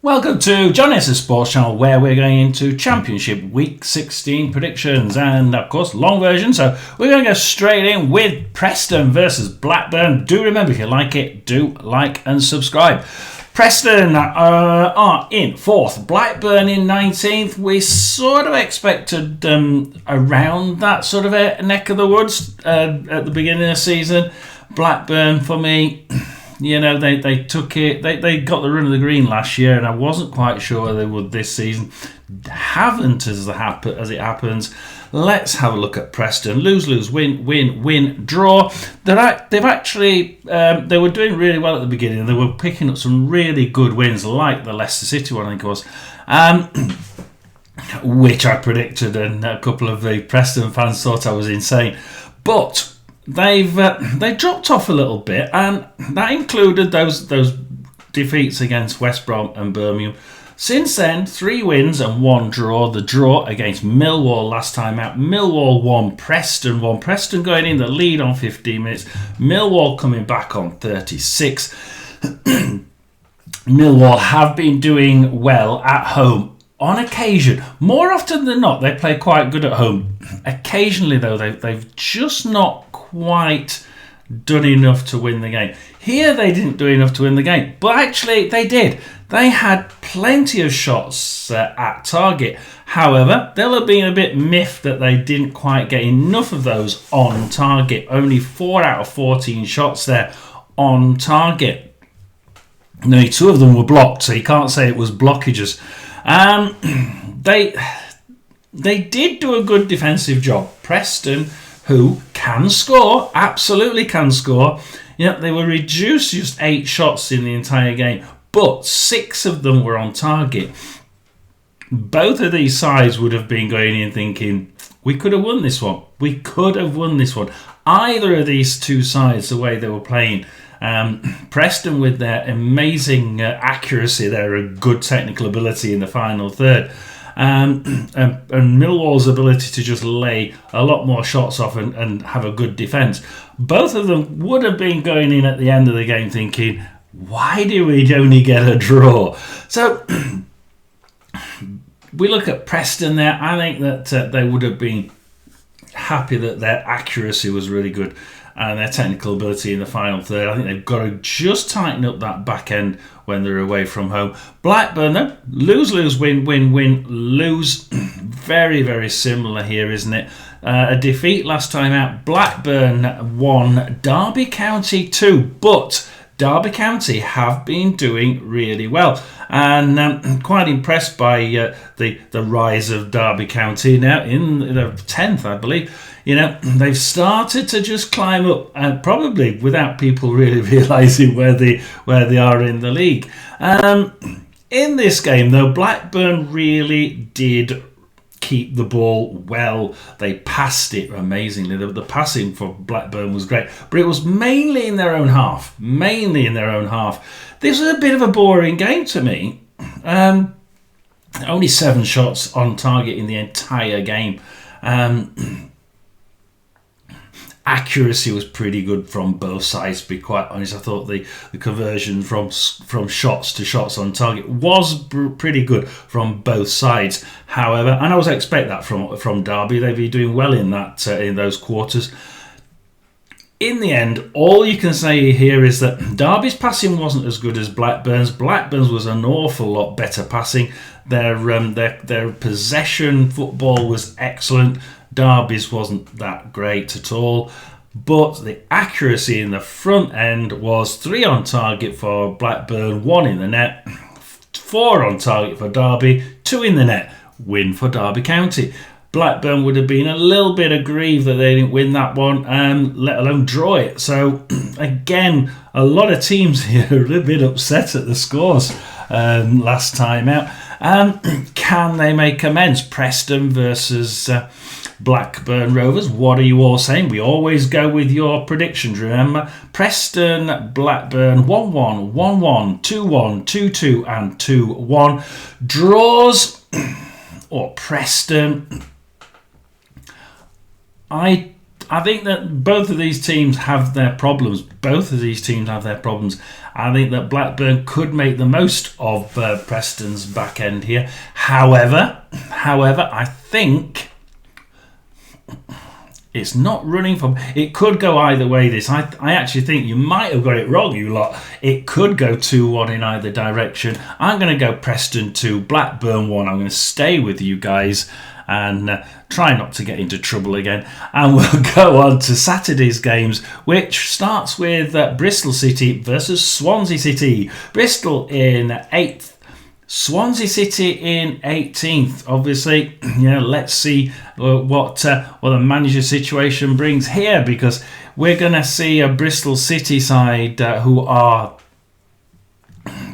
Welcome to John Es's Sports Channel, where we're going into Championship Week 16 predictions and, of course, long version. So we're going to go straight in with Preston versus Blackburn. Do remember, if you like it, do like and subscribe. Preston are in 4th, Blackburn in 19th. We sort of expected around that sort of a neck of the woods at the beginning of the season. Blackburn, for me, you know, they took it. They got the run of the green last year, and I wasn't quite sure they would this season. Haven't as it happens. Let's have a look at Preston. Lose, win, draw. They've actually they were doing really well at the beginning. They were picking up some really good wins, like the Leicester City one, I think it was, which I predicted, and a couple of the Preston fans thought I was insane. But they dropped off a little bit, and that included those defeats against West Brom and Birmingham. Since then, 3 wins and 1 draw. The draw against Millwall last time out. Millwall won, Preston won. Preston going in the lead on 15 minutes. Millwall coming back on 36. Millwall have been doing well at home on occasion. More often than not, they play quite good at home. Occasionally, though, they've just not quite done enough to win the game. Here they didn't do enough to win the game, but actually they did. They had plenty of shots at target. However, they'll have been a bit miffed that they didn't quite get enough of those on target. Only 4 out of 14 shots there on target. Now, 2 of them were blocked, so you can't say it was blockages. They did do a good defensive job. Preston, who can score, absolutely can score. You know, they were reduced just 8 shots in the entire game, but 6 of them were on target. Both of these sides would have been going in thinking, we could have won this one. We could have won this one. Either of these 2 sides, the way they were playing. Preston with their amazing accuracy, their good technical ability in the final third. And Millwall's ability to just lay a lot more shots off and have a good defence. Both of them would have been going in at the end of the game thinking, why do we only get a draw? So we look at Preston there. I think that they would have been happy that their accuracy was really good and their technical ability in the final third. I think they've got to just tighten up that back end when they're away from home. Blackburn, though, lose, win, lose. Very, very similar here, isn't it? A defeat last time out. Blackburn won, Derby County 2, but Derby County have been doing really well, and I'm quite impressed by the rise of Derby County now in the 10th, I believe. You know, they've started to just climb up, probably without people really realising where they are in the league. In this game, though, Blackburn really did keep the ball well. They passed it amazingly. The passing for Blackburn was great, but it was mainly in their own half. This was a bit of a boring game to me. Only 7 shots on target in the entire game. Accuracy was pretty good from both sides, to be quite honest. I thought the conversion from shots to shots on target was pretty good from both sides. However, and I was expect that from Derby, they'd be doing well in that in those quarters. In the end, all you can say here is that Derby's passing wasn't as good as Blackburn's. Blackburn's was an awful lot better passing. Their possession football was excellent. Derby's wasn't that great at all, but the accuracy in the front end was 3 on target for Blackburn, 1 in the net, 4 on target for Derby, 2 in the net. Win for Derby County. Blackburn would have been a little bit aggrieved that they didn't win that one, let alone draw it. So again, a lot of teams here are a little bit upset at the scores last time out. Can they make amends? Preston versus Blackburn Rovers. What are you all saying? We always go with your predictions, remember? Preston, Blackburn, 1-1, 1-1, 2-1, 2-2 and 2-1. Draws or Preston. I I think that both of these teams have their problems. I think that Blackburn could make the most of Preston's back end here. However, I think it's not running from. It could go either way. This, I actually think you might have got it wrong, you lot. It could go 2-1 in either direction. I'm going to go Preston 2, Blackburn 1. I'm going to stay with you guys and try not to get into trouble again. And we'll go on to Saturday's games, which starts with Bristol City versus Swansea City. Bristol in 8th. Swansea City in 18th. Obviously, let's see what the manager situation brings here, because we're going to see a Bristol City side who are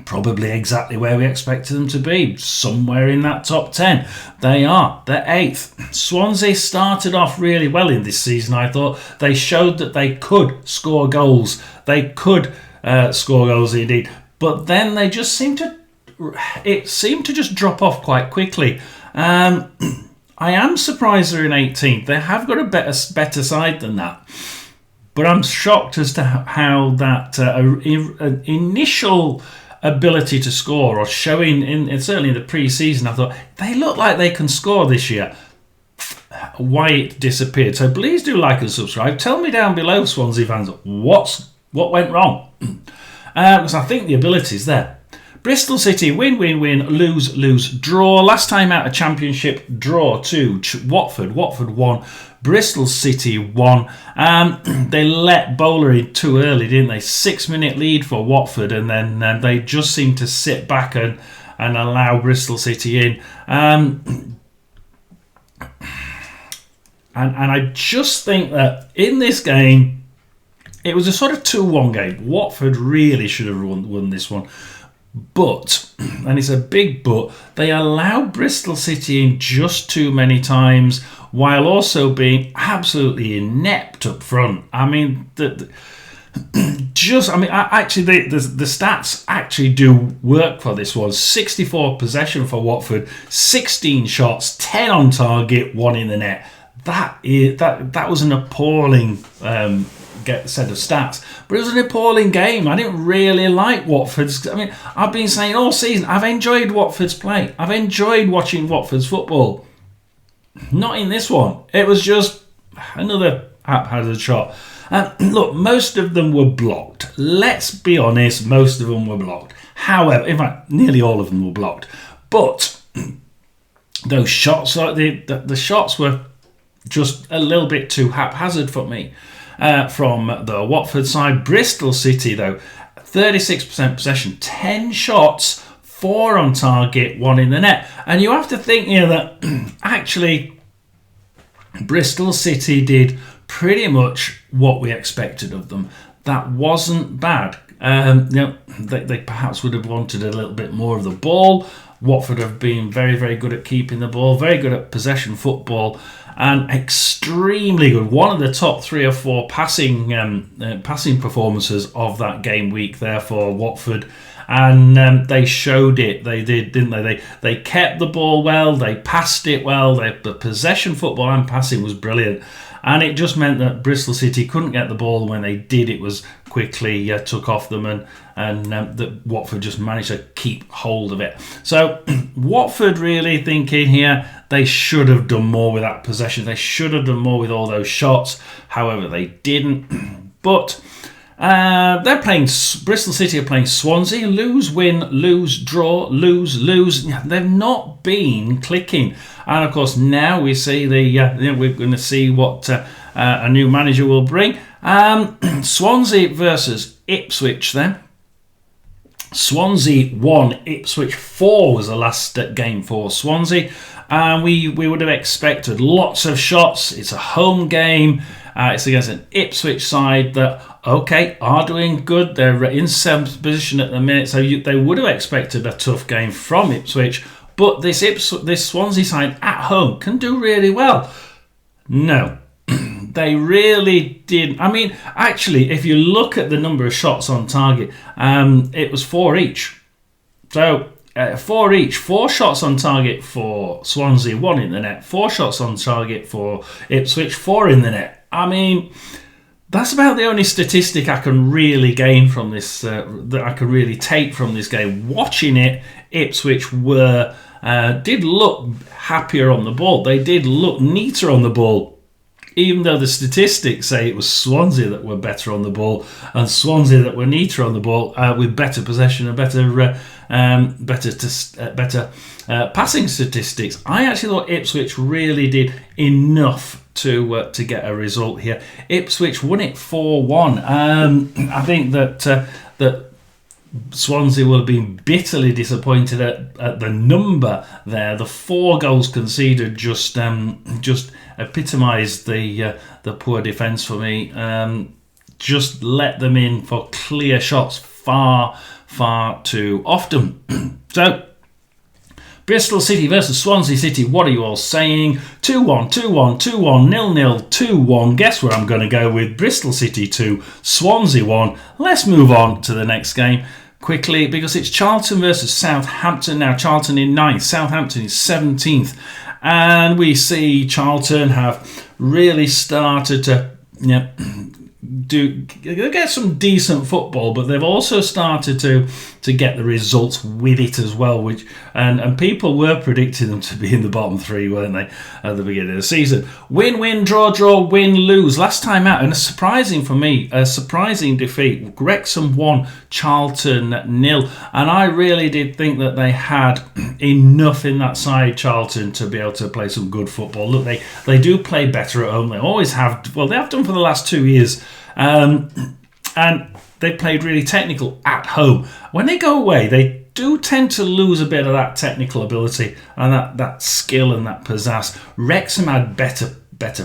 probably exactly where we expected them to be, somewhere in that top 10. They're 8th. Swansea started off really well in this season. I thought they showed that they could score goals. They could score goals indeed, but then they just seemed to just drop off quite quickly. I am surprised they're in 18th. They have got a better side than that, but I'm shocked as to how that initial ability to score, or showing certainly in the pre-season, I thought they look like they can score this year. Why it disappeared. So please do like and subscribe. Tell me down below, Swansea fans, what went wrong, because I think the ability's there. Bristol City win, lose, draw. Last time out of Championship, draw 2. Watford won. Bristol City won. They let Bowler in too early, didn't they? 6-minute lead for Watford, and then they just seemed to sit back and allow Bristol City in. And I just think that in this game, it was a sort of 2-1 game. Watford really should have won this one. But, and it's a big but, they allowed Bristol City in just too many times, while also being absolutely inept up front. I mean, actually, the stats actually do work for this one. 64 possession for Watford, 16 shots, 10 on target, 1 in the net. That was an appalling set of stats, but it was an appalling game. I didn't really like Watford's. I mean, I've been saying all season, I've enjoyed Watford's play. I've enjoyed watching Watford's football. Not in this one. It was just another haphazard shot. Look, most of them were blocked. Let's be honest, most of them were blocked. However, in fact, nearly all of them were blocked. But those shots, the shots were just a little bit too haphazard for me. From the Watford side. Bristol City, though, 36% possession, 10 shots, 4 on target, 1 in the net. And you have to think here that actually Bristol City did pretty much what we expected of them. That wasn't bad. They perhaps would have wanted a little bit more of the ball. Watford have been very, very good at keeping the ball, very good at possession football, and extremely good. One of the top 3 or 4 passing performances of that game week there for Watford, and they showed it. They did, didn't they? They kept the ball well. They passed it well. The possession football and passing was brilliant, and it just meant that Bristol City couldn't get the ball. When they did, it was quickly took off them, and that Watford just managed to keep hold of it. So Watford really thinking here they should have done more with that possession. They should have done more with all those shots. However, they didn't. But they're playing. Bristol City are playing Swansea. Lose, win, lose, draw, lose. They've not been clicking. And of course, now we see we're going to see what a new manager will bring. Swansea versus Ipswich then. Swansea 1, Ipswich 4 was the last game for Swansea. We would have expected lots of shots. It's a home game. It's against an Ipswich side that, are doing good. They're in 7th position at the minute, so they would have expected a tough game from Ipswich. But this Swansea side at home can do really well. No. They really did. I mean, actually, if you look at the number of shots on target, it was 4 each. So 4 each. 4 shots on target for Swansea, 1 in the net. 4 shots on target for Ipswich, 4 in the net. I mean, that's about the only statistic I can really gain from this, that I can really take from this game. Watching it, Ipswich did look happier on the ball. They did look neater on the ball, even though the statistics say it was Swansea that were better on the ball and Swansea that were neater on the ball, with better possession and better passing statistics. I actually thought Ipswich really did enough to get a result here. Ipswich won it 4-1. I think that Swansea will have been bitterly disappointed at the number there. The 4 goals conceded just epitomised the poor defence for me. Just let them in for clear shots far too often. So, Bristol City versus Swansea City. What are you all saying? 2-1, 2-1, 2-1, 0-0, 2-1. Guess where I'm going to go with? Bristol City 2, Swansea 1. Let's move on to the next game quickly, because it's Charlton versus Southampton. Now, Charlton in 9th, Southampton is 17th. And we see Charlton have really started to get some decent football, but they've also started to get the results with it as well, which and people were predicting them to be in the bottom 3, weren't they, at the beginning of the season. Win, draw, win, lose. Last time out, and a surprising defeat. Wrexham 1, Charlton 0, and I really did think that they had enough in that side, Charlton, to be able to play some good football. Look, they do play better at home. They always have. Well, they have done for the last 2 years. And they played really technical at home. When they go away, they do tend to lose a bit of that technical ability and that skill and that pizzazz. Wrexham had better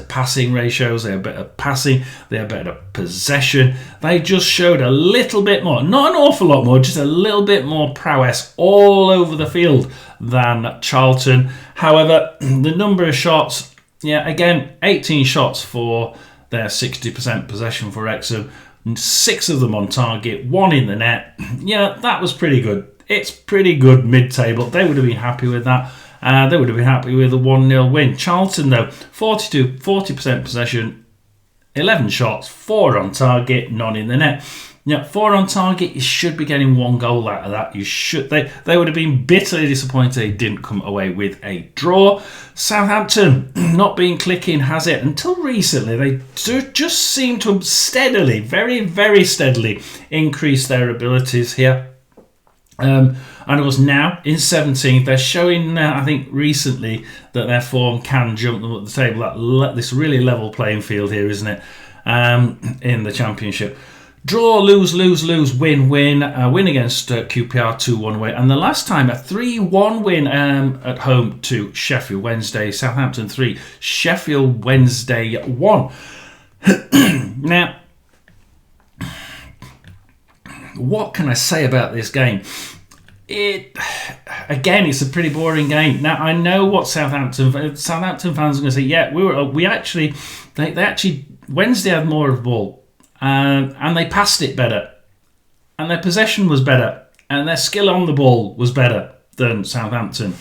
passing ratios. They had better passing. They had better possession. They just showed a little bit more, not an awful lot more, just a little bit more prowess all over the field than Charlton. However, the number of shots, again, 18 shots for their 60% possession for Wrexham, 6 of them on target, 1 in the net. Yeah, that was pretty good. It's pretty good mid-table. They would have been happy with that. They would have been happy with a 1-0 win. Charlton, though, 40% possession, 11 shots, 4 on target, none in the net. 4 on target, you should be getting 1 goal out of that. You should. They would have been bitterly disappointed they didn't come away with a draw. Southampton not been clicking, has it? Until recently, they just seem to steadily, very, very steadily increase their abilities here. And of course now in 17th, they're showing, I think recently, that their form can jump them up the table. This really level playing field here, isn't it? In the Championship. Draw, lose, win. Win against QPR 2-1 away. And the last time, a 3-1 win at home to Sheffield Wednesday. Southampton 3, Sheffield Wednesday 1. Now, what can I say about this game? Again, it's a pretty boring game. Now, I know what Southampton fans are going to say. Yeah, they actually Wednesday had more of the ball. And they passed it better. And their possession was better. And their skill on the ball was better than Southampton.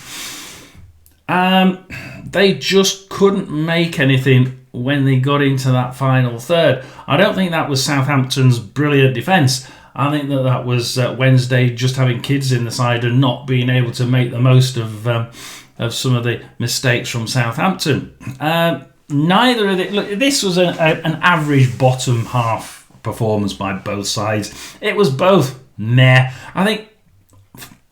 They just couldn't make anything when they got into that final third. I don't think that was Southampton's brilliant defence. I think that was Wednesday just having kids in the side and not being able to make the most of some of the mistakes from Southampton. Neither of it. Look, this was an average bottom half performance by both sides. It was both meh. I think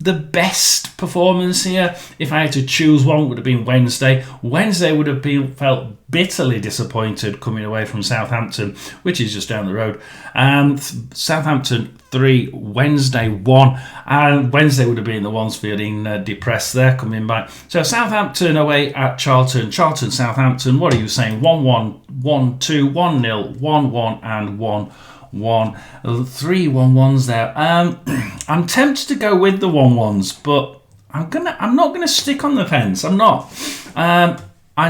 the best performance here, if I had to choose one, would have been Wednesday. Wednesday would have felt bitterly disappointed coming away from Southampton, which is just down the road. Southampton 3, Wednesday 1. And Wednesday would have been the ones feeling depressed there coming back. So Southampton away at Charlton. Charlton, Southampton, what are you saying? 1-1, 1-2, 1-0, 1-1 and 1-1. 3 1-1s there. I'm tempted to go with the 1-1s, but I'm not gonna stick on the fence. I'm not. I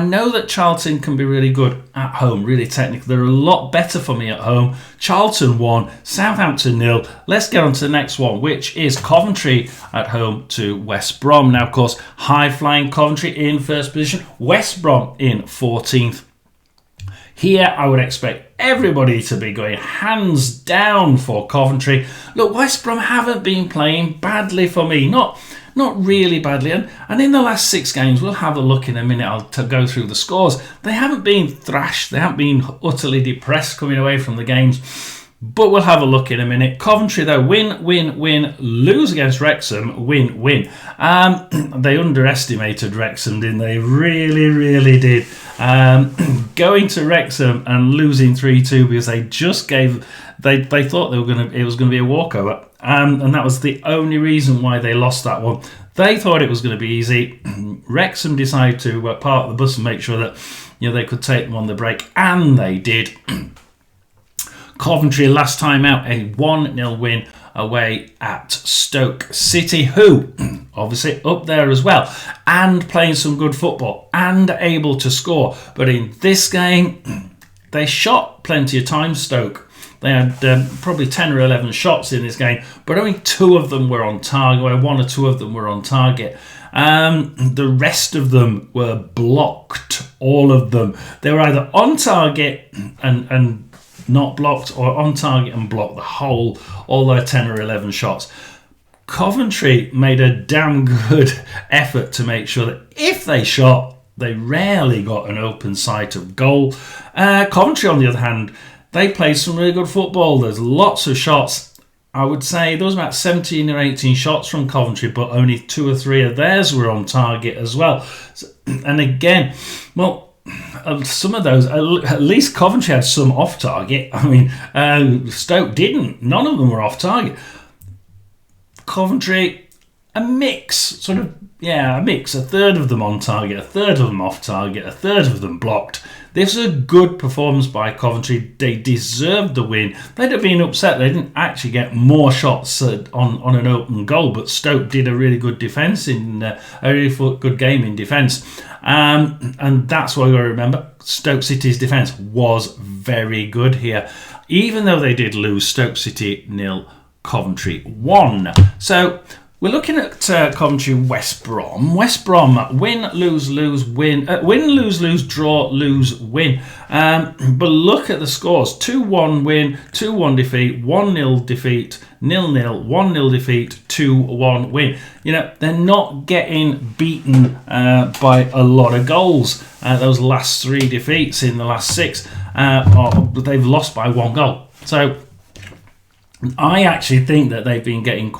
know that Charlton can be really good at home, really technical. They're a lot better for me at home. Charlton 1, Southampton 0. Let's get on to the next one, which is Coventry at home to West Brom. Now, of course, high-flying Coventry in first position, West Brom in 14th. Here, I would expect everybody to be going hands down for Coventry. Look, West Brom haven't been playing badly for me. Not really badly. And in the last 6 games, we'll have a look in a minute. I'll go through the scores. They haven't been thrashed. They haven't been utterly depressed coming away from the games. But we'll have a look in a minute. Coventry, though, win, lose against Wrexham, win. They underestimated Wrexham, didn't they? Really did. Going to Wrexham and losing 3-2 because they just they thought it was going to be a walkover. And that was the only reason why they lost that one. They thought it was going to be easy. Wrexham decided to park the bus and make sure that they could take them on the break, and they did. Coventry last time out, a 1-0 win away at Stoke City, who obviously up there as well and playing some good football and able to score. But in this game, they shot plenty of times, Stoke. They had probably 10 or 11 shots in this game, but only 2 of them were on target, or 1 or 2 of them were on target. The rest of them were blocked, all of them. They were either on target and not blocked, or on target and blocked all their 10 or 11 shots. Coventry made a damn good effort to make sure that if they shot, they rarely got an open sight of goal. Coventry, on the other hand, they played some really good football. There's lots of shots. I would say there was about 17 or 18 shots from Coventry, but only 2 or 3 of theirs were on target as well. And again, some of those, at least Coventry had some off target. I mean, Stoke didn't. None of them were off target. Coventry, a mix, a mix. A third of them on target, a third of them off target, a third of them blocked. This was a good performance by Coventry. They deserved the win. They'd have been upset they didn't actually get more shots on an open goal, but Stoke did a really good defence a really good game in defence. And that's what you've got to remember. Stoke City's defence was very good here. Even though they did lose, Stoke City 0, Coventry 1. So we're looking at Coventry West Brom. West Brom win, lose, win. Win, lose, draw, lose, win. But look at the scores. 2-1 win, 2-1 defeat, 1-0 defeat, 0-0, 1-0 defeat, 2-1 win. They're not getting beaten by a lot of goals. Those last 3 defeats in the last 6, they've lost by 1 goal. So I actually think that they've been getting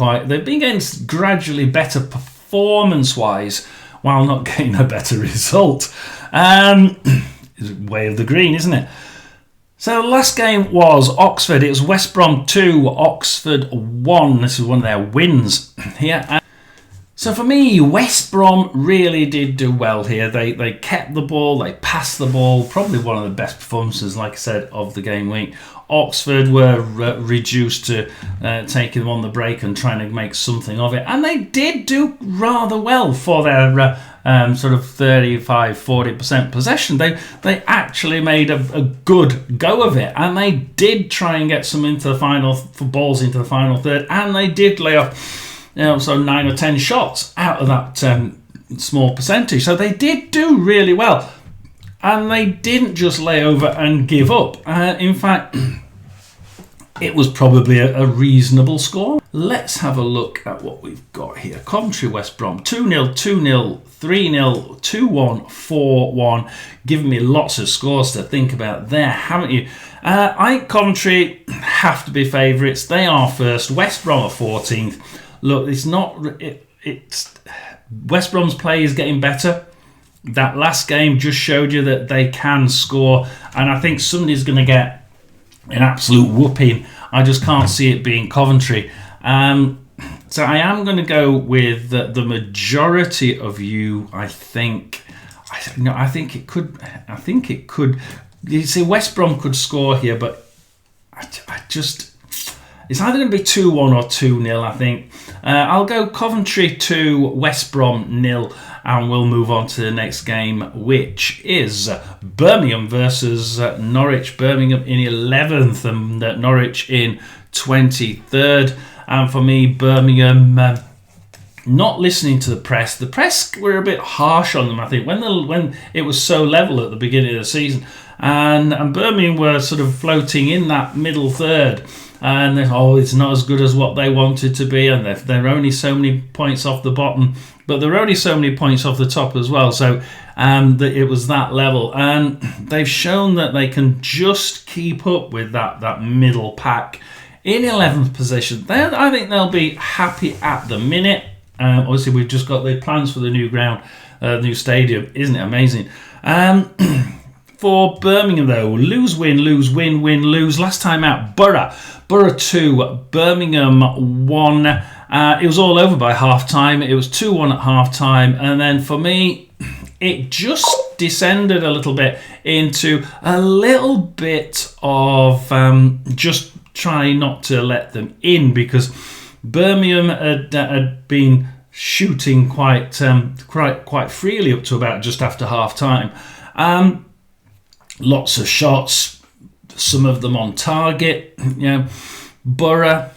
gradually better performance-wise while not getting a better result. Way of the green, isn't it? So the last game was Oxford. It was West Brom 2, Oxford 1. This is one of their wins here. So for me, West Brom really did do well here. They kept the ball, they passed the ball. Probably one of the best performances, like I said, of the game week. Oxford were reduced to taking them on the break and trying to make something of it. And they did do rather well for their sort of 35-40% possession. They actually made a good go of it. And they did try and get some balls into the final third. And they did lay off 9 or 10 shots out of that small percentage. So they did do really well. And they didn't just lay over and give up. In fact, it was probably a reasonable score. Let's have a look at what we've got here. Coventry West Brom 2-0, 2-0, 3-0, 2-1, 4-1. Giving me lots of scores to think about there, haven't you? I think Coventry have to be favourites. They are first. West Brom are 14th. Look, it's West Brom's play is getting better. That last game just showed you that they can score, and I think somebody's going to get an absolute whooping. I just can't see it being Coventry. So I am going to go with the majority of you. I think it could. You see, West Brom could score here, but it's either going to be 2-1 or 2-0, I think. I'll go Coventry 2, West Brom 0, and we'll move on to the next game, which is Birmingham versus Norwich. Birmingham in 11th and Norwich in 23rd. And for me, Birmingham, not listening to the press. The press were a bit harsh on them, I think, when it was so level at the beginning of the season. and Birmingham were sort of floating in that middle third. And it's not as good as what they wanted to be, and they're only so many points off the bottom, but they're only so many points off the top as well. So it was that level, and they've shown that they can just keep up with that middle pack in 11th position. I think they'll be happy at the minute. Obviously, we've just got the plans for the new ground, new stadium. Isn't it amazing? For Birmingham, though, lose, win, win, lose. Last time out, Borough 2, Birmingham 1. It was all over by half-time. It was 2-1 at half-time. And then for me, it just descended a little bit into a little bit of just trying not to let them in, because Birmingham had been shooting quite freely up to about just after half-time. Lots of shots, some of them on target. Borough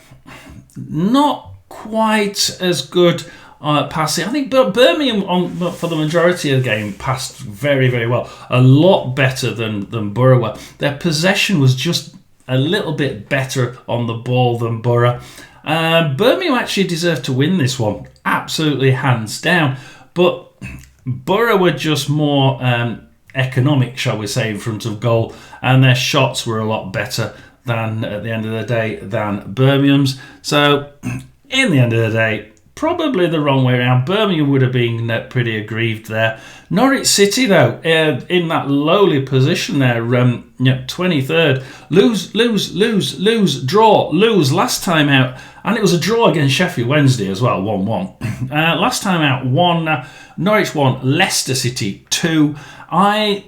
not quite as good passing. I think Birmingham for the majority of the game passed very, very well. A lot better than Borough were. Their possession was just a little bit better on the ball than Borough. Birmingham actually deserved to win this one, absolutely hands down. But Borough were just more economic, shall we say, in front of goal, and their shots were a lot better than, at the end of the day, than Birmingham's. So in the end of the day, probably the wrong way around. Birmingham would have been pretty aggrieved there. Norwich City, though, in that lowly position there, 23rd, lose, draw, lose last time out, and it was a draw against Sheffield Wednesday as well, 1-1. Last time out, 1, Norwich 1, Leicester City 2. I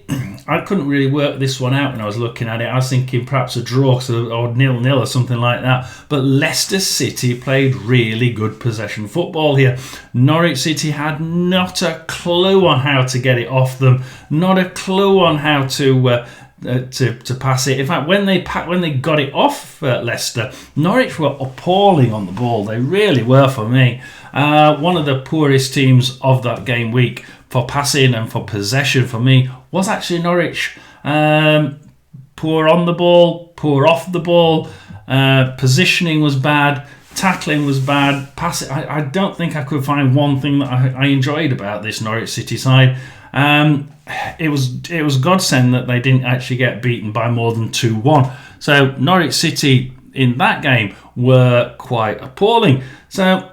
couldn't really work this one out when I was looking at it. I was thinking perhaps a draw or 0-0 or something like that. But Leicester City played really good possession football here. Norwich City had not a clue on how to get it off them, not a clue on how to pass it. In fact, when they got it off Leicester, Norwich were appalling on the ball. They really were, for me. One of the poorest teams of that game week for passing and for possession for me was actually Norwich. Poor on the ball, poor off the ball, positioning was bad, tackling was bad, passing. I don't think I could find one thing that I enjoyed about this Norwich City side. It was godsend that they didn't actually get beaten by more than 2-1. So Norwich City in that game were quite appalling. So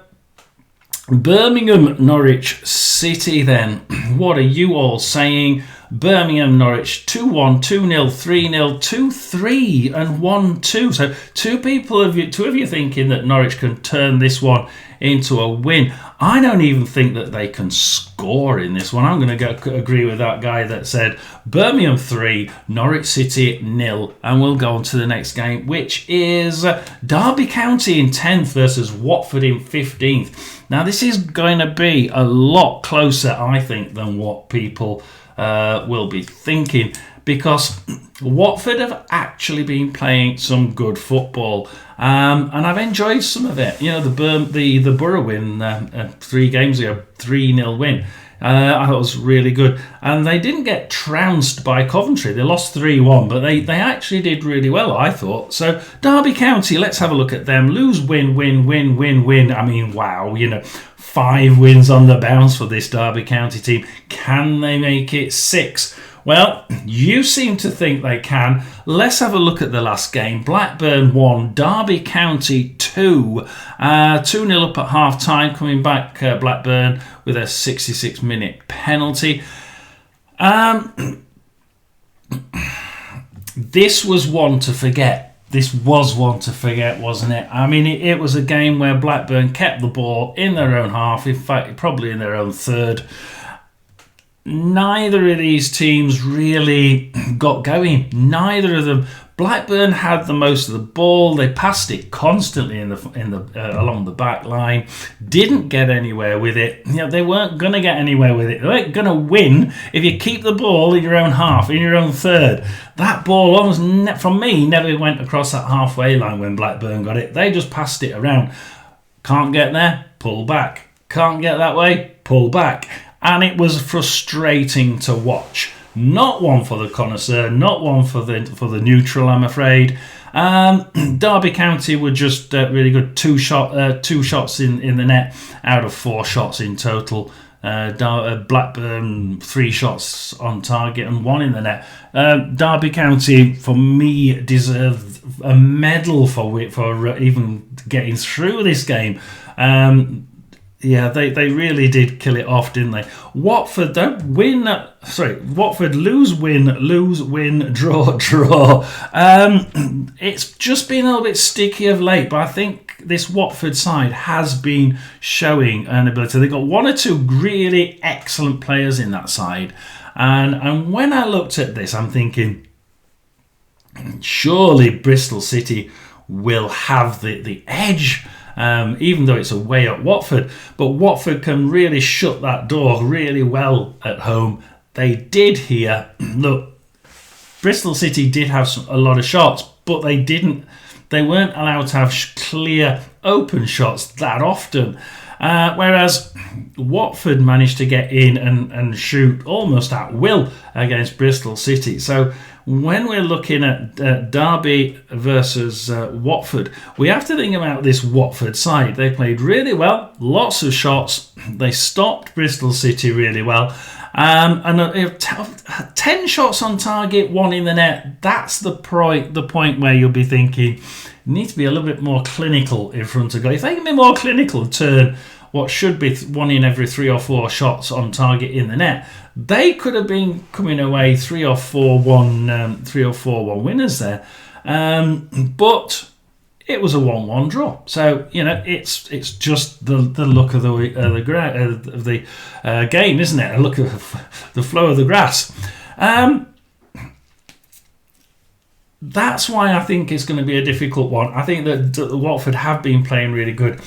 Birmingham, Norwich City then. What are you all saying? Birmingham, Norwich 2-1, 2-0, 3-0, 2-3 and 1-2. So two of you thinking that Norwich can turn this one into a win. I don't even think that they can score in this one. I'm going to agree with that guy that said Birmingham 3, Norwich City 0, and we'll go on to the next game, which is Derby County in 10th versus Watford in 15th. Now, this is going to be a lot closer, I think, than what people will be thinking, because Watford have actually been playing some good football, and I've enjoyed some of it. The Borough win 3 games ago, 3-0 win. I thought it was really good, and they didn't get trounced by Coventry. They lost 3-1, but they actually did really well, I thought. So Derby County, let's have a look at them. Lose, win. I mean, wow, 5 wins on the bounce for this Derby County team. Can they make it 6? Well, you seem to think they can. Let's have a look at the last game. Blackburn 1, Derby County 2. 2-0 up at half-time, coming back Blackburn with a 66-minute penalty. This was one to forget. This was one to forget, wasn't it? I mean, it was a game where Blackburn kept the ball in their own half, in fact, probably in their own third. Neither of these teams really got going. Neither of them. Blackburn had the most of the ball. They passed it constantly along the back line. Didn't get anywhere with it. They weren't going to get anywhere with it. They weren't going to win if you keep the ball in your own half, in your own third. That ball almost, from me, never went across that halfway line when Blackburn got it. They just passed it around. Can't get there, pull back. Can't get that way, pull back. And it was frustrating to watch. Not one for the connoisseur, not one for the neutral, I'm afraid. Derby County were just really good. Two shots in the net out of 4 shots in total. Blackburn 3 shots on target and 1 in the net. Derby County, for me, deserved a medal for even getting through this game. Yeah, they really did kill it off, didn't they? Watford lose, win, draw. It's just been a little bit sticky of late, but I think this Watford side has been showing an ability. They've got 1 or 2 really excellent players in that side. And when I looked at this, I'm thinking, surely Bristol City will have the edge. Even though it's away at Watford, but Watford can really shut that door really well at home. They did here. Look, Bristol City did have a lot of shots, but they weren't allowed to have clear open shots that often. Whereas Watford managed to get in and shoot almost at will against Bristol City. So when we're looking at Derby versus Watford, we have to think about this Watford side. They played really well, lots of shots. They stopped Bristol City really well. And 10 shots on target, 1 in the net. That's the point where you'll be thinking, you need to be a little bit more clinical in front of goal. If they can be more clinical, turn what should be 1 in every 3 or 4 shots on target in the net, they could have been coming away 3 or 4-1 winners there. But it was a 1-1 draw. So, it's just the look of the game, isn't it? A look of the flow of the grass. That's why I think it's going to be a difficult one. I think that Watford have been playing really good.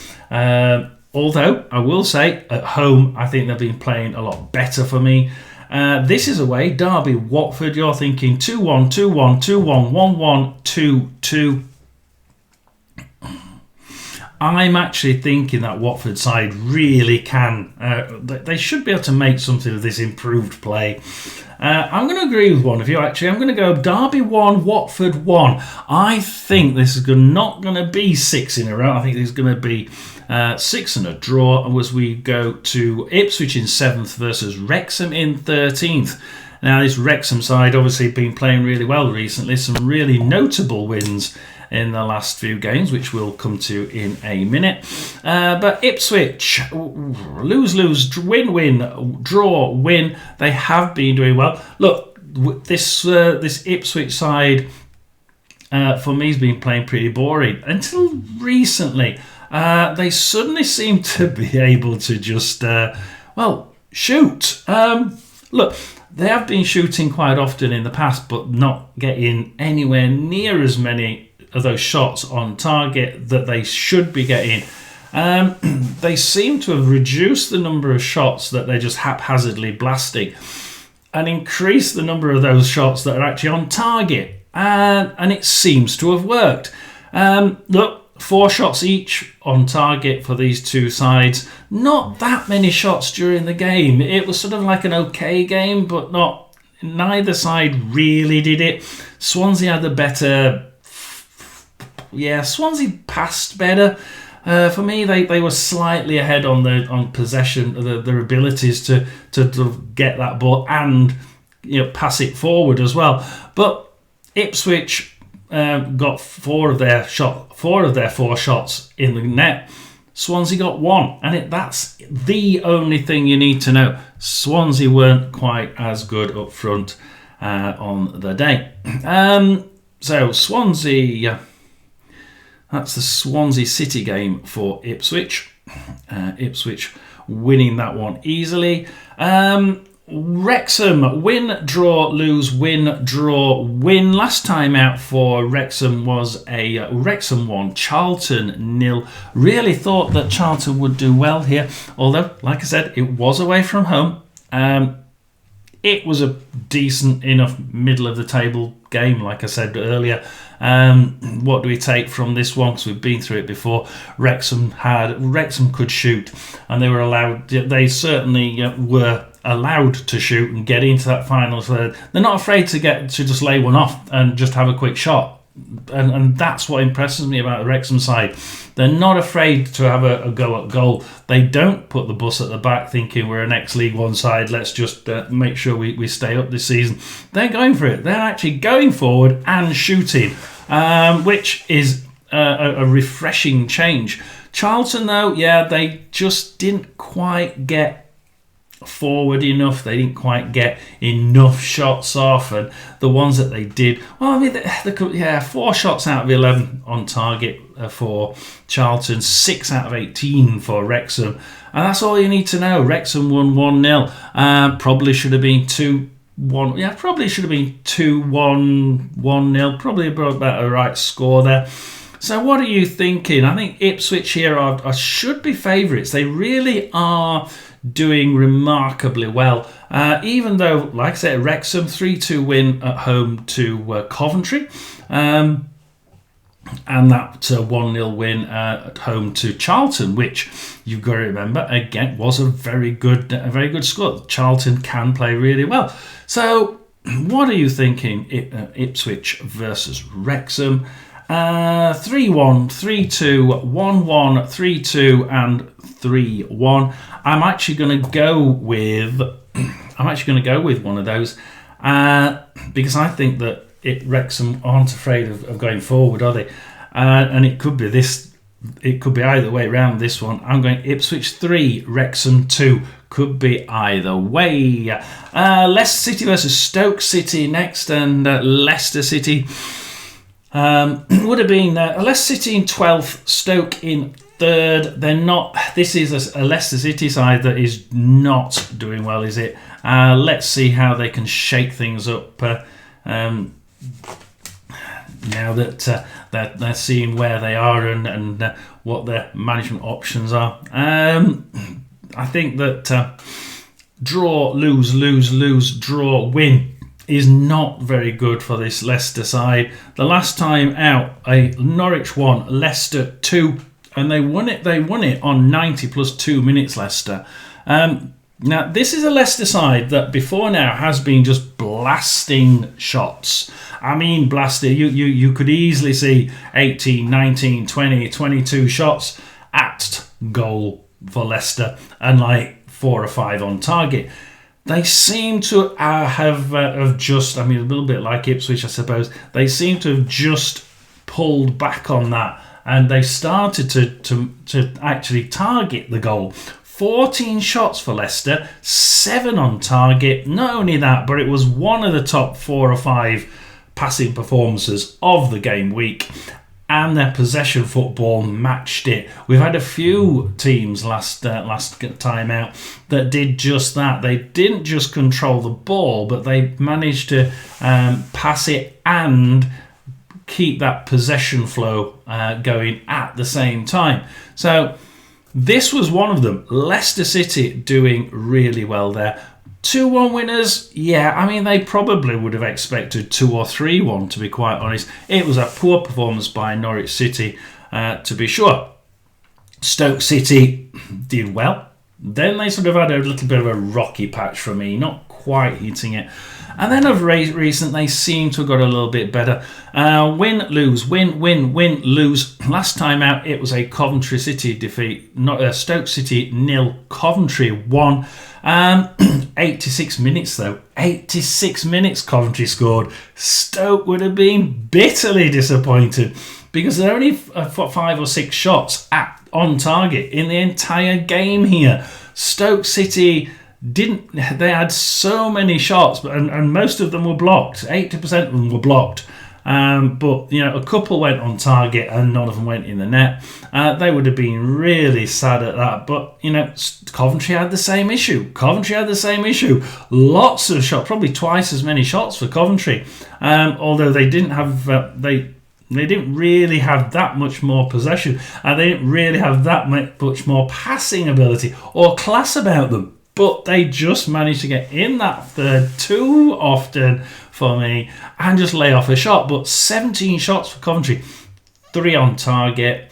Although, I will say, at home, I think they've been playing a lot better for me. This is away, Derby, Watford. You're thinking 2-1, 2-1, 2-1, 1-1, 2-2. I'm actually thinking that Watford side really can. They should be able to make something of this improved play. I'm going to agree with one of you, actually. I'm going to go Derby 1, Watford 1. I think this is not going to be 6 in a row. I think there's going to be 6 and a draw. And as we go to Ipswich in 7th versus Wrexham in 13th. Now, this Wrexham side obviously been playing really well recently. Some really notable wins in the last few games, which we'll come to in a minute. But Ipswich, lose, win, draw, win. They have been doing well. Look, this Ipswich side, for me, has been playing pretty boring until recently. They suddenly seem to be able to just, shoot. Look, they have been shooting quite often in the past, but not getting anywhere near as many of those shots on target that they should be getting. They seem to have reduced the number of shots that they're just haphazardly blasting and increased the number of those shots that are actually on target. And it seems to have worked. Look, 4 shots each on target for these two sides. Not that many shots during the game. It was sort of like an okay game, but neither side really did it. Swansea had the better. Yeah, Swansea passed better. For me, they were slightly ahead on possession, their abilities to get that ball and pass it forward as well. But Ipswich got 4 of their 4 shots in the net. Swansea got 1, and that's the only thing you need to know. Swansea weren't quite as good up front on the day. So Swansea. That's the Swansea City game for Ipswich. Ipswich winning that one easily. Wrexham, win, draw, lose, win, draw, win. Last time out for Wrexham was a Wrexham 1, Charlton 0. Really thought that Charlton would do well here. Although, like I said, it was away from home. It was a decent enough middle of the table game, like I said earlier. What do we take from this one? Because we've been through it before. Wrexham could shoot, and they were allowed. They certainly were allowed to shoot and get into that final third. They're not afraid to just lay one off and just have a quick shot. And that's what impresses me about the Wrexham side. They're not afraid to have a go at goal. They don't put the bus at the back thinking we're an ex-League One side, let's just make sure we stay up this season. They're going for it. They're actually going forward and shooting, which is a refreshing change. Charlton, though, yeah, they just didn't quite get forward enough. They didn't quite get enough shots off, and the ones that they did, well, I mean, they could, 4 shots out of 11 on target for Charlton, 6 out of 18 for Wrexham, and that's all you need to know. Wrexham won 1-0. Probably should have been 2-1. Yeah, probably should have been 2-1, 1-0. Probably about a right score there. So what are you thinking? I think Ipswich here should be favourites. They really are doing remarkably well. Even though, like I said, Wrexham 3-2 win at home to Coventry. And that 1-0 win at home to Charlton, which you've got to remember, again, was a very good score. Charlton can play really well. So what are you thinking? Ipswich versus Wrexham. 3-1, 3-2, 1-1, 3-2, and 3-1. I'm actually going to go with one of those because I think that Wrexham aren't afraid of going forward, are they? And it could be this. It could be either way around this one. I'm going Ipswich 3, Wrexham 2. Could be either way. Leicester City versus Stoke City next, and Leicester City. Would have been Leicester City in 12th, Stoke in 3rd. They're not. This is a Leicester City side that is not doing well, is it? Let's see how they can shake things up now that they're seeing where they are and what their management options are. I think that draw, lose, draw, win is not very good for this Leicester side. The last time out, Norwich 1, Leicester 2, and they won it on 90 plus 2 minutes, Leicester. Now, this is a Leicester side that before now has been just blasting shots. I mean, blasting. You could easily see 18, 19, 20, 22 shots at goal for Leicester and like 4 or 5 on target. They seem to have just, I mean, a little bit like Ipswich, I suppose. They seem to have just pulled back on that, and they started to actually target the goal. 14 shots for Leicester, 7 on target. Not only that, but it was one of the top 4 or 5 passing performances of the game week. And their possession football matched it. We've had a few teams last time out that did just that. They didn't just control the ball, but they managed to pass it and keep that possession flow going at the same time. So this was one of them. Leicester City doing really well there. 2-1 winners, yeah, I mean, they probably would have expected 2 or 3-1, to be quite honest. It was a poor performance by Norwich City, to be sure. Stoke City did well. Then they sort of had a little bit of a rocky patch for me, not quite hitting it. And then of recent, they seem to have got a little bit better. Win, lose, win, lose. Last time out, it was a Coventry City defeat. Not Stoke City 0, Coventry 1. 86 minutes though. 86 minutes Coventry scored. Stoke would have been bitterly disappointed because there are only 5 or 6 shots on target in the entire game here. Stoke City didn't. They had so many shots, and most of them were blocked. 80% of them were blocked. But a couple went on target and none of them went in the net. They would have been really sad at that. But Coventry had the same issue. Lots of shots, probably twice as many shots for Coventry. Although they didn't have they didn't really have that much more possession, and they didn't really have that much more passing ability or class about them. But they just managed to get in that third too often for me and just lay off a shot. But 17 shots for Coventry, 3 on target.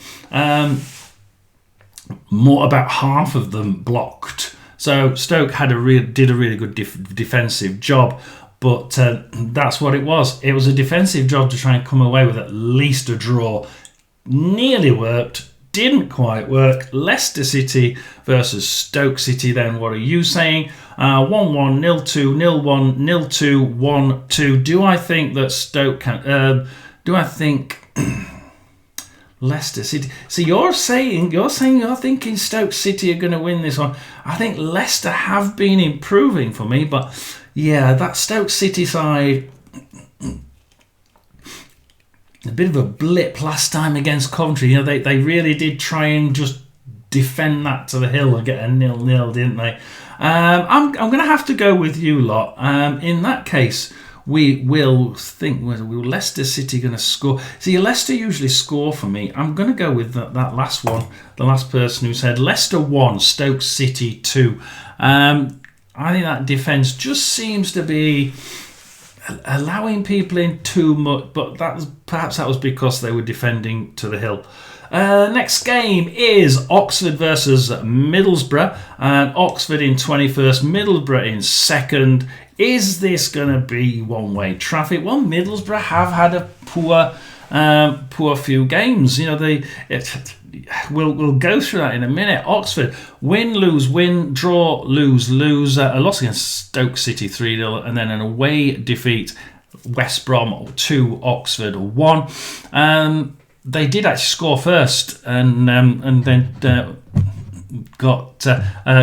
More about half of them blocked. So Stoke did a really good defensive job. But that's what it was. It was a defensive job to try and come away with at least a draw. Nearly worked, didn't quite work. Leicester City versus Stoke City then. What are you saying? 1-1, 0-2, 0-1, 0-2, 1-2. Do I think that Stoke can... do I think... Leicester City. So you're thinking Stoke City are going to win this one. I think Leicester have been improving for me, but yeah, that Stoke City side, a bit of a blip last time against Coventry. You know, they really did try and just defend that to the hill and get a 0-0, didn't they? I'm going to have to go with you lot. In that case, we will think, will Leicester City going to score? See, Leicester usually score for me. I'm going to go with that last one, the last person who said Leicester 1, Stoke City 2. I think that defence just seems to be allowing people in too much, but perhaps that was because they were defending to the hill. Next game is Oxford versus Middlesbrough, and Oxford in 21st, Middlesbrough in 2nd. Is this going to be one-way traffic? Well, Middlesbrough have had a poor few games. You know, we'll go through that in a minute. Oxford win, lose, win, draw, lose, lose. A loss against Stoke City 3-0, and then an away defeat, West Brom 2, Oxford 1. They did actually score first, and then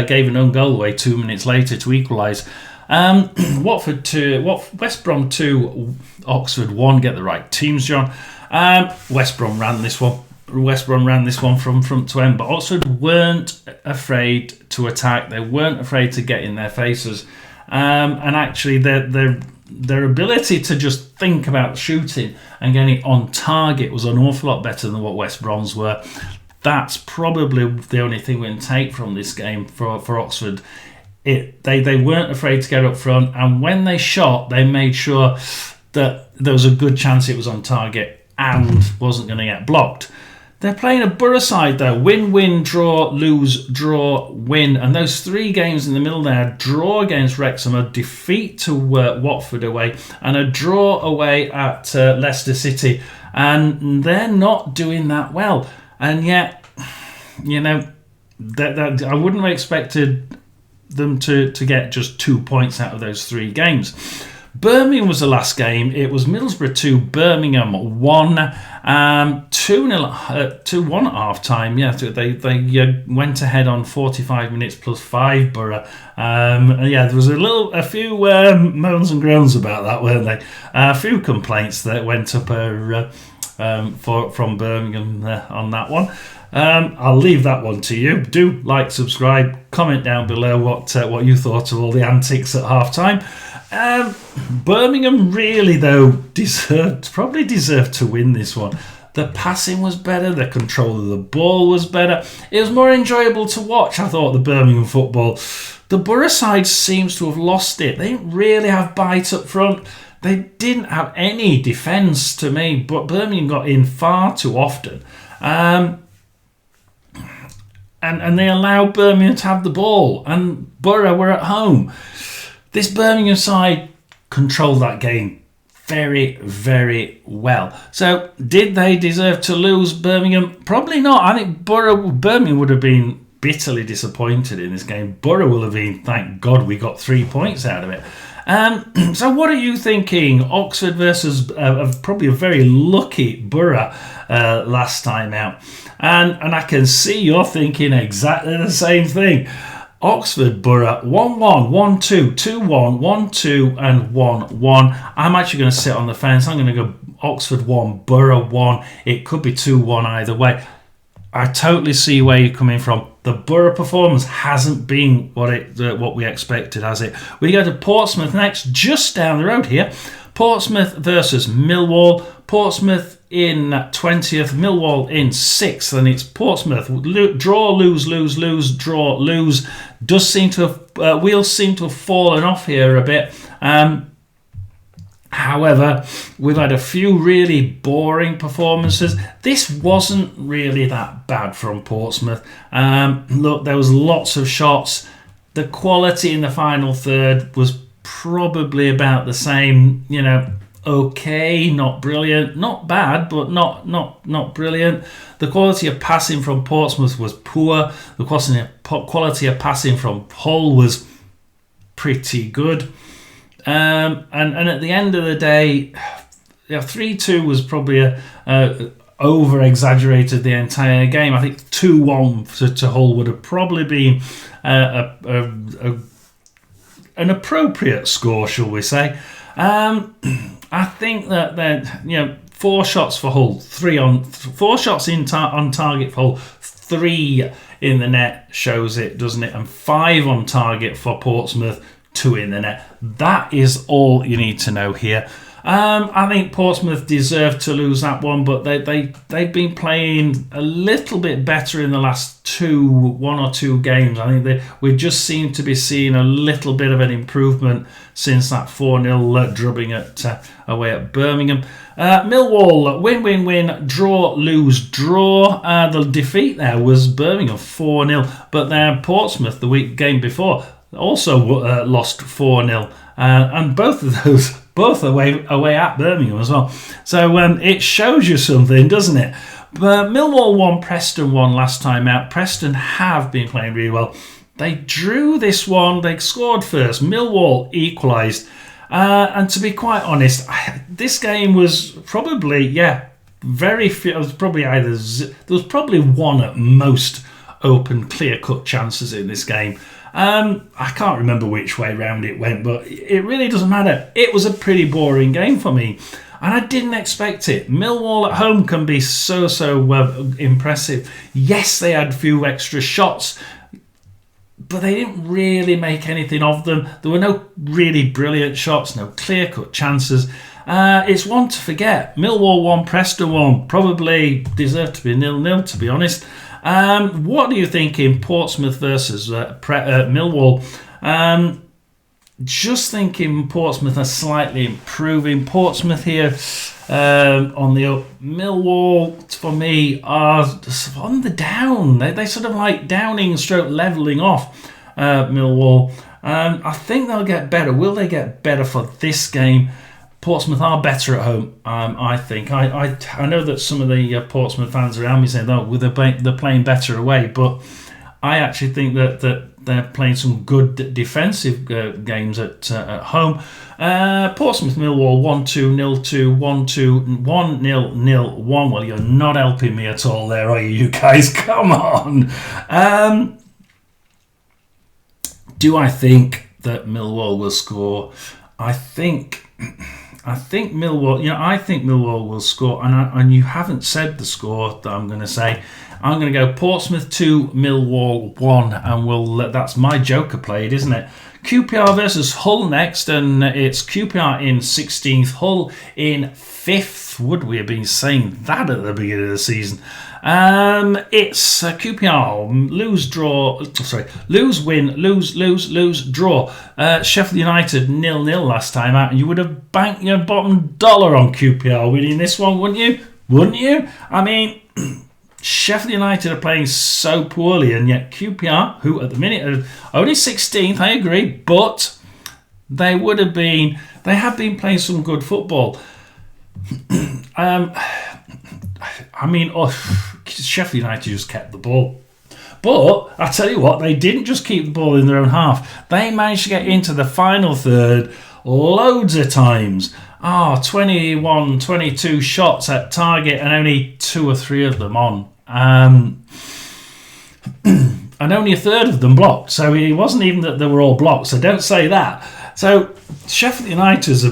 gave an own goal away 2 minutes later to equalise. Watford 2, West Brom 2, Oxford 1. Get the right teams, John. West Brom ran this one. From front to end, but Oxford weren't afraid to attack. They weren't afraid to get in their faces, and actually their ability to just think about shooting and getting on target was an awful lot better than what West Brom's were. That's probably the only thing we can take from this game for Oxford. They weren't afraid to get up front, and when they shot, they made sure that there was a good chance it was on target and wasn't going to get blocked. They're playing a Borough side though. Win, win, draw, lose, draw, win. And those 3 games in the middle there, draw against Wrexham, a defeat to Watford away, and a draw away at Leicester City. And they're not doing that well. And yet, you know, that I wouldn't have expected them to get just 2 points out of those 3 games. Birmingham was the last game. It was Middlesbrough 2, Birmingham 1, 2-1 at half time. Yeah, they went ahead on 45 minutes plus 5, Borough. There was a few moans and groans about that, weren't they? A few complaints that went up from Birmingham on that one. I'll leave that one to you. Do like, subscribe, comment down below what you thought of all the antics at half time. Birmingham really, though, probably deserved to win this one. The passing was better, the control of the ball was better. It was more enjoyable to watch, I thought, the Birmingham football. The Borough side seems to have lost it. They didn't really have bite up front. They didn't have any defence to me, but Birmingham got in far too often. And they allowed Birmingham to have the ball, and Borough were at home. This Birmingham side controlled that game very, very well. So, did they deserve to lose, Birmingham? Probably not. I think Birmingham would have been bitterly disappointed in this game. Borough will have been, thank God we got 3 points out of it. So what are you thinking? Oxford versus probably a very lucky Borough last time out. And I can see you're thinking exactly the same thing. Oxford, Borough, 1-1, 1-2, 2-1, 1-2 and 1-1. I'm actually going to sit on the fence. I'm going to go Oxford 1, Borough 1. It could be 2-1 either way. I totally see where you're coming from. The Borough performance hasn't been what we expected, has it? We go to Portsmouth next, just down the road here. Portsmouth versus Millwall. Portsmouth in 20th, Millwall in 6th, and it's Portsmouth. Draw, lose, lose, lose, draw, lose. Does seem to have wheels seem to have fallen off here a bit. However, we've had a few really boring performances. This wasn't really that bad from Portsmouth. Look, there was lots of shots. The quality in the final third was probably about the same, okay, not brilliant, not bad, but not brilliant. The quality of passing from Portsmouth was poor. The quality of passing from Hull was pretty good. And at the end of the day, 3-2 was probably over exaggerated the entire game. I think 2-1 to Hull would have probably been an appropriate score, shall we say. I think that then 4 shots for Hull, 4 shots on target for Hull, 3 in the net shows it, doesn't it? And 5 on target for Portsmouth, 2 in the net. That is all you need to know here. I think Portsmouth deserved to lose that one, but they've been playing a little bit better in the last 1 or 2 games. I think we just seem to be seeing a little bit of an improvement since that 4-0 drubbing away at Birmingham. Millwall, win, draw, lose, draw. The defeat there was Birmingham 4-0, but then Portsmouth the game before also lost 4-0, and both of those away at Birmingham as well. So it shows you something, doesn't it? But Millwall won, Preston won last time out. Preston have been playing really well. They drew this one. They scored first. Millwall equalised. And to be quite honest, this game was probably, very few. It was probably there was probably one at most open, clear-cut chances in this game. I can't remember which way round it went, but it really doesn't matter. It was a pretty boring game for me, and I didn't expect it. Millwall at home can be so impressive. Yes, they had a few extra shots, but they didn't really make anything of them. There were no really brilliant shots, no clear-cut chances. It's one to forget. Millwall won, Preston won. Probably deserved to be 0-0, to be honest. What do you think in Portsmouth versus Millwall? Just thinking Portsmouth are slightly improving. Portsmouth here on the up. Millwall, for me, are on the down. They sort of like downing stroke levelling off Millwall. I think they'll get better. Will they get better for this game? Portsmouth are better at home, I think. I know that some of the Portsmouth fans around me say, they're playing better away, but I actually think that they're playing some good defensive games at home. Portsmouth Millwall 1-2, 0-2, 1-2, 1-0, 0-1. Well, you're not helping me at all there, are you guys? Come on. Do I think that Millwall will score? I think Millwall. I think Millwall will score, and you haven't said the score that I'm going to say. I'm going to go Portsmouth 2, Millwall 1, and that's my joker played, isn't it? QPR versus Hull next, and it's QPR in 16th, Hull in 5th. Would we have been saying that at the beginning of the season? It's QPR lose, win, lose, draw. Sheffield United 0-0 last time out, and you would have banked your bottom dollar on QPR winning this one, wouldn't you? I mean, Sheffield United are playing so poorly, and yet QPR, who at the minute are only 16th, I agree, but they have been playing some good football. Sheffield United just kept the ball. But I tell you what, they didn't just keep the ball in their own half. They managed to get into the final third loads of times. 21, 22 shots at target and only 2 or 3 of them on. And only a third of them blocked. So it wasn't even that they were all blocked. So don't say that. So Sheffield United's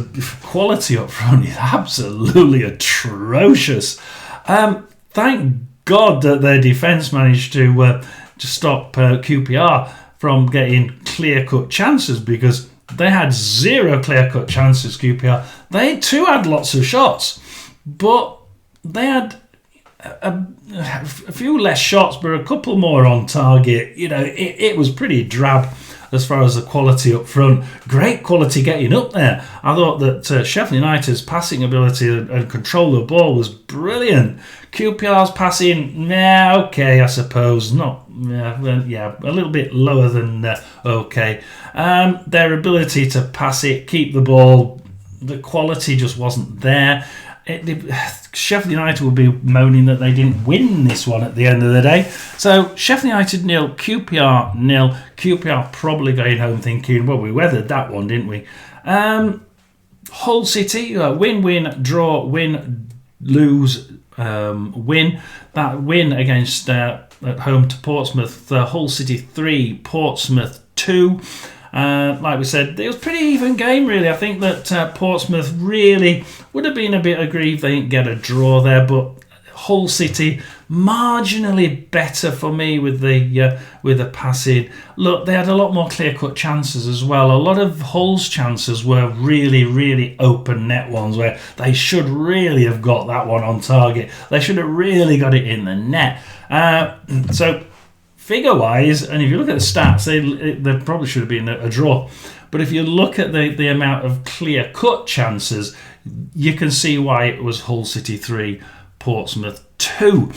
quality up front is absolutely atrocious. Thank God that their defence managed to stop QPR from getting clear-cut chances, because they had 0 clear-cut chances, QPR. They too had lots of shots, but they had a few less shots, but a couple more on target. It was pretty drab as far as the quality up front. Great quality getting up there. I thought that Sheffield United's passing ability and control of the ball was brilliant. QPR's passing, okay, I suppose. Not, a little bit lower than okay. Their ability to pass it, keep the ball, the quality just wasn't there. Sheffield United will be moaning that they didn't win this one at the end of the day. So Sheffield United 0, QPR 0. QPR probably going home thinking, well, we weathered that one, didn't we? Hull City, win, draw, win, lose, win. That win against at home to Portsmouth, Hull City 3, Portsmouth 2. Like we said, it was a pretty even game, really. I think that Portsmouth really would have been a bit aggrieved they didn't get a draw there, but Hull City marginally better for me with the passing. Look, they had a lot more clear-cut chances as well. A lot of Hull's chances were really, really open net ones where they should really have got that one on target. They should have really got it in the net. So figure-wise, and if you look at the stats, they probably should have been a draw. But if you look at the amount of clear-cut chances, you can see why it was Hull City 3, Portsmouth 2.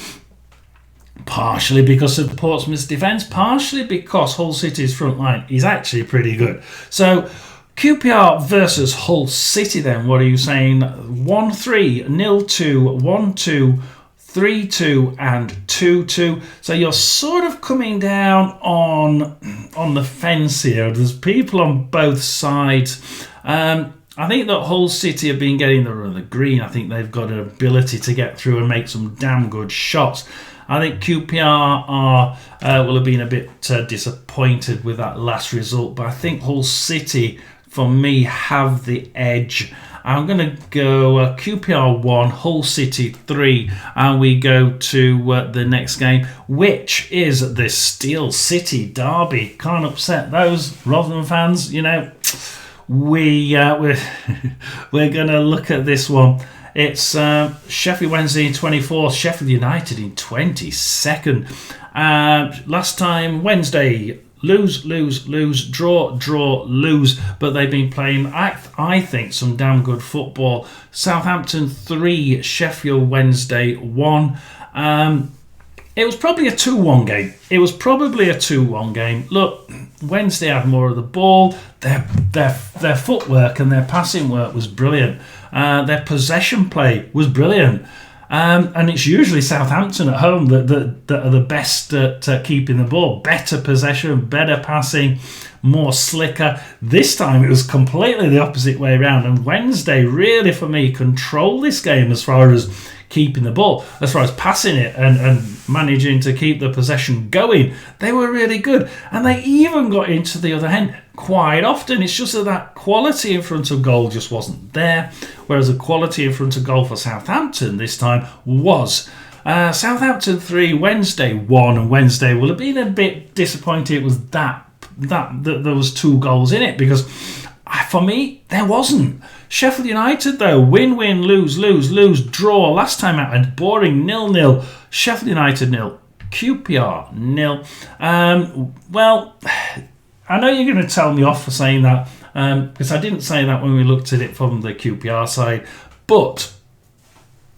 Partially because of Portsmouth's defence, partially because Hull City's front line is actually pretty good. So QPR versus Hull City then, what are you saying? 1-3, 0-2, 1-2, 3-2 and 2-2. So you're sort of coming down on the fence here. There's people on both sides. I think that Hull City have been getting the green. I think they've got an ability to get through and make some damn good shots. I think QPR will have been a bit disappointed with that last result, but I think Hull City, for me, have the edge. I'm going to go QPR 1, Hull City 3, and we go to the next game, which is the Steel City derby. Can't upset those Rotherham fans, you know. We're going to look at this one. It's Sheffield Wednesday in 24th, Sheffield United in 22nd. Last time, Wednesday, lose, draw, lose. But they've been playing, I think, some damn good football. Southampton 3, Sheffield Wednesday 1. It was probably a 2-1 game. Look, Wednesday had more of the ball. Their footwork and their passing work was brilliant. Their possession play was brilliant. And it's usually Southampton at home that are the best at keeping the ball. Better possession, better passing, more slicker. This time it was completely the opposite way around. And Wednesday really, for me, controlled this game as far as keeping the ball, as far as passing it and managing to keep the possession going. They were really good. And they even got into the other end quite often. It's just that quality in front of goal just wasn't there, whereas the quality in front of goal for Southampton this time was. Southampton 3, Wednesday 1, and Wednesday will have been a bit disappointed it was that there was 2 goals in it, because for me there wasn't. Sheffield United though, win, lose, draw. Last time out and boring 0-0. Sheffield United 0, QPR 0. Well, I know you're going to tell me off for saying that, because I didn't say that when we looked at it from the QPR side. But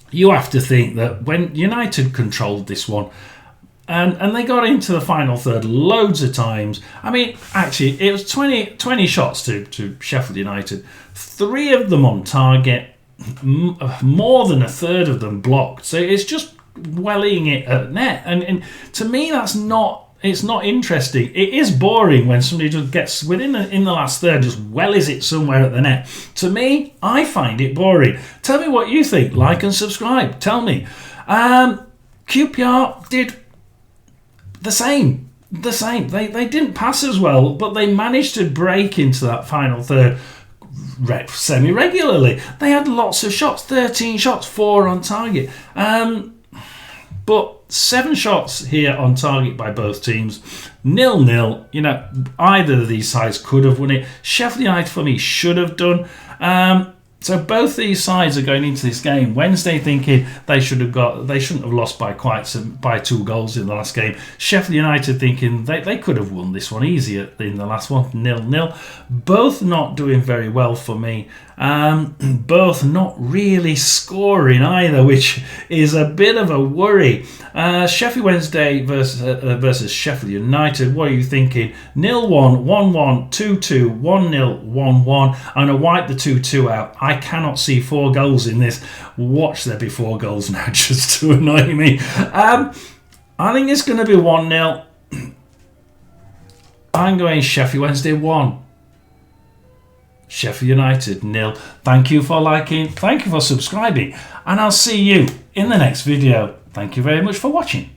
you have to think that when United controlled this one, and they got into the final third loads of times. I mean, actually, it was 20 shots to Sheffield United. 3 of them on target, more than a third of them blocked. So it's just welling it at net. And to me, it's not interesting. It is boring when somebody just gets in the last third, just wellies it somewhere at the net. To me, I find it boring. Tell me what you think. Like and subscribe. Tell me. QPR did the same. They didn't pass as well, but they managed to break into that final third semi-regularly. They had lots of shots, 13 shots, 4 on target. But 7 shots here on target by both teams. 0-0. You know, either of these sides could have won it. Sheffield United, for me, should have done. So both these sides are going into this game. Wednesday thinking they shouldn't have lost by 2 goals in the last game. Sheffield United thinking they could have won this one easier in the last one, 0-0. Both not doing very well for me. Both not really scoring either, which is a bit of a worry. Sheffield Wednesday versus Sheffield United. What are you thinking? 0-1, 1-1, 2-2, 1-0, 1-1. I'm going to wipe the 2-2 out. I cannot see 4 goals in this. Watch there be 4 goals now just to annoy me. I think it's going to be 1-0. I'm going Sheffield Wednesday 1. Sheffield United 0. Thank you for liking. Thank you for subscribing. And I'll see you in the next video. Thank you very much for watching.